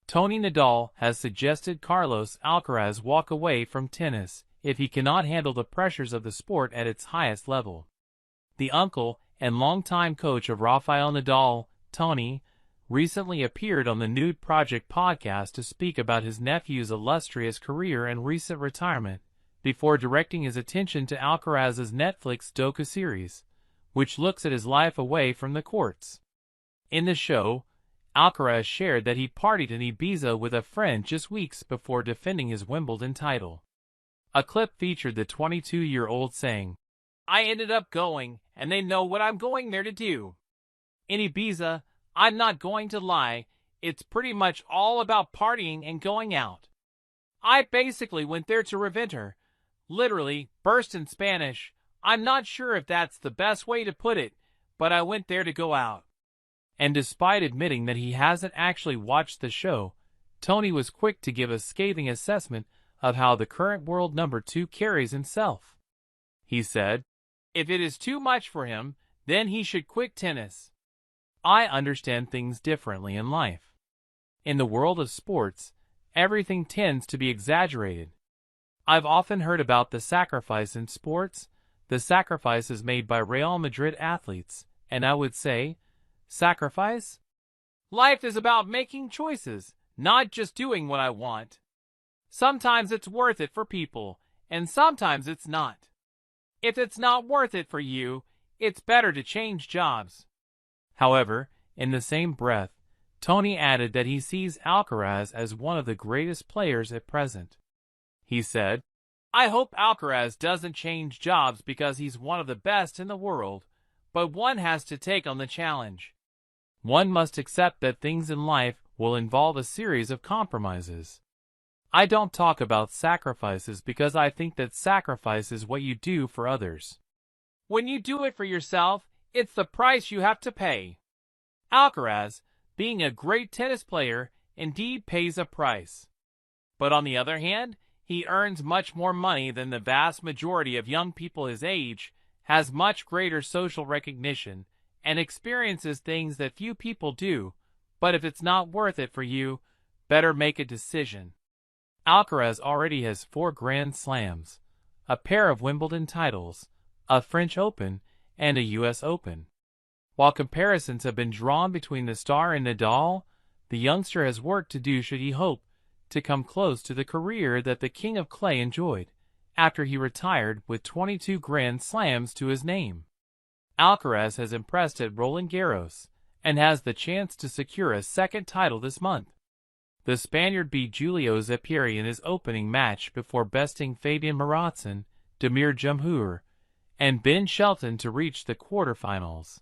Toni Nadal has suggested Carlos Alcaraz walk away from tennis if he cannot handle the pressures of the sport at its highest level. The uncle and longtime coach of Rafael Nadal, Toni, recently appeared on the Nude Project podcast to speak about his nephew's illustrious career and recent retirement, before directing his attention to Alcaraz's Netflix docu-series, which looks at his life away from the courts. In the show, Alcaraz shared that he partied in Ibiza with a friend just weeks before defending his Wimbledon title. A clip featured the 22-year-old saying, "I ended up going, and they know what I'm going there to do. In Ibiza, I'm not going to lie, it's pretty much all about partying and going out. I basically went there to revenge her. Literally, burst in Spanish. I'm not sure if that's the best way to put it, but I went there to go out." And despite admitting that he hasn't actually watched the show, Toni was quick to give a scathing assessment of how the current world number 2 carries himself. He said, "If it is too much for him, then he should quit tennis. I understand things differently in life. In the world of sports, everything tends to be exaggerated. I've often heard about the sacrifice in sports, the sacrifices made by Real Madrid athletes, and I would say, sacrifice? Life is about making choices, not just doing what I want. Sometimes it's worth it for people, and sometimes it's not. If it's not worth it for you, it's better to change jobs." However, in the same breath, Toni added that he sees Alcaraz as one of the greatest players at present. He said, "I hope Alcaraz doesn't change jobs because he's one of the best in the world, but one has to take on the challenge. One must accept that things in life will involve a series of compromises. I don't talk about sacrifices because I think that sacrifice is what you do for others. When you do it for yourself, it's the price you have to pay. Alcaraz, being a great tennis player, indeed pays a price. But on the other hand, he earns much more money than the vast majority of young people his age, has much greater social recognition, and experiences things that few people do, but if it's not worth it for you, better make a decision." Alcaraz already has 4 Grand Slams, a pair of Wimbledon titles, a French Open, and a US Open. While comparisons have been drawn between the star and Nadal, the youngster has work to do should he hope to come close to the career that the King of Clay enjoyed, after he retired with 22 Grand Slams to his name. Alcaraz has impressed at Roland Garros, and has the chance to secure a second title this month. The Spaniard beat Julio Zeppieri in his opening match before besting Fabian Maratson, Damir Jamhour, and Ben Shelton to reach the quarterfinals.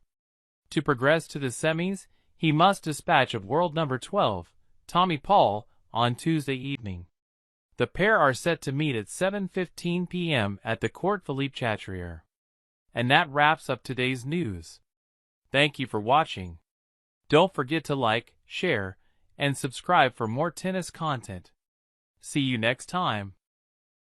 To progress to the semis, he must dispatch of world number 12, Tommy Paul, on Tuesday evening. The pair are set to meet at 7:15 p.m. at the Court Philippe Chatrier. And that wraps up today's news. Thank you for watching. Don't forget to like, share, and subscribe for more tennis content. See you next time.